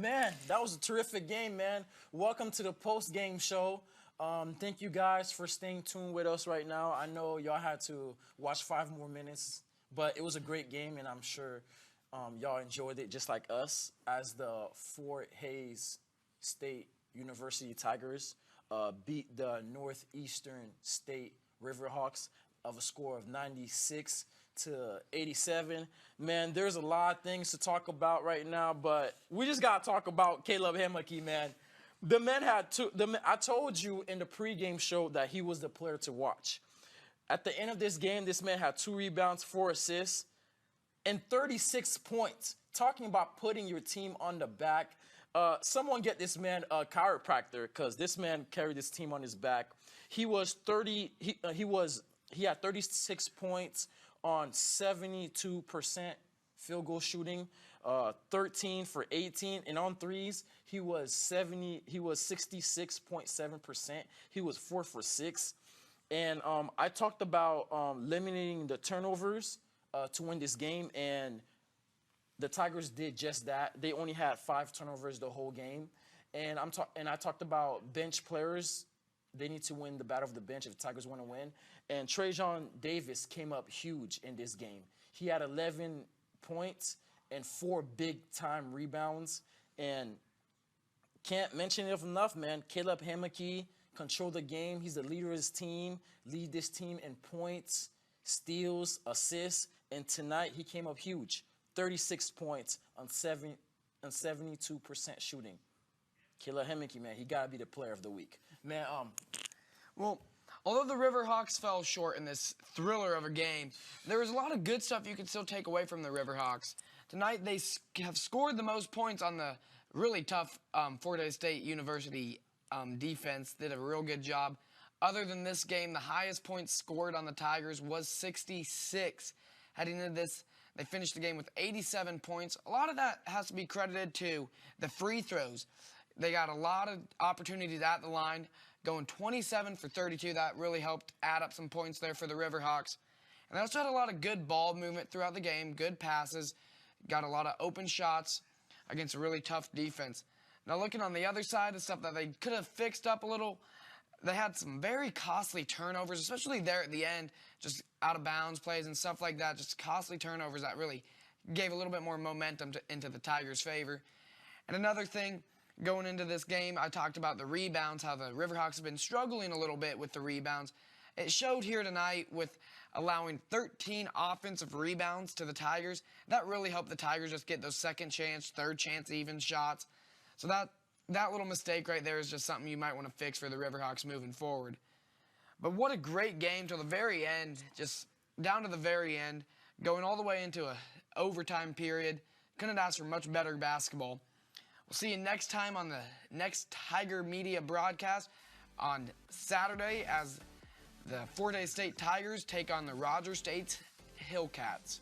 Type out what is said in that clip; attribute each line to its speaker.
Speaker 1: Man, that was a terrific game, man. Welcome to the post-game show. Thank you guys for staying tuned with us right now. I know y'all had to watch 5 more minutes, but it was a great game, and I'm sure y'all enjoyed it just like us as the Fort Hays State University Tigers beat the Northeastern State Riverhawks of a score of 96-87. Man, there's a lot of things to talk about right now, but we just got to talk about Caleb Hemeke, man. The man had two. I told you in the pregame show that he was the player to watch. At the end of this game, this man had 2 rebounds, 4 assists, and 36 points. Talking about putting your team on the back. Someone get this man a chiropractor because this man carried this team on his back. He had 36 points on 72% field goal shooting, 13 for 18, and on threes he was 66.7%. He was 4 for 6, and I talked about limiting the turnovers to win this game, and the Tigers did just that. They only had 5 turnovers the whole game, and I talked about bench players. They need to win the battle of the bench if the Tigers want to win. And Trajan Davis came up huge in this game. He had 11 points and 4 big-time rebounds. And can't mention it enough, man. Caleb Hemeke controlled the game. He's the leader of his team, lead this team in points, steals, assists. And tonight he came up huge, 36 points on 72% shooting. Caleb Hemeke, man, he got to be the player of the week. Man,
Speaker 2: Well, although the Riverhawks fell short in this thriller of a game, there was a lot of good stuff you can still take away from the Riverhawks. Tonight, they have scored the most points on the really tough Fort Hays State University defense. Did a real good job. Other than this game, the highest points scored on the Tigers was 66. Heading into this, they finished the game with 87 points. A lot of that has to be credited to the free throws. They got a lot of opportunities at the line, going 27 for 32. That really helped add up some points there for the Riverhawks. And they also had a lot of good ball movement throughout the game, good passes, got a lot of open shots against a really tough defense. Now looking on the other side, the stuff that they could have fixed up a little, they had some very costly turnovers, especially there at the end, just out of bounds plays and stuff like that, just costly turnovers that really gave a little bit more momentum into the Tigers' favor. And another thing, going into this game, I talked about the rebounds, how the Riverhawks have been struggling a little bit with the rebounds. It showed here tonight with allowing 13 offensive rebounds to the Tigers. That really helped the Tigers just get those second chance, third chance even shots. So that little mistake right there is just something you might want to fix for the Riverhawks moving forward. But what a great game till the very end, just down to the very end, going all the way into a overtime period. Couldn't ask for much better basketball. We'll see you next time on the next Tiger Media broadcast on Saturday as the Fort Hays State Tigers take on the Rogers State Hillcats.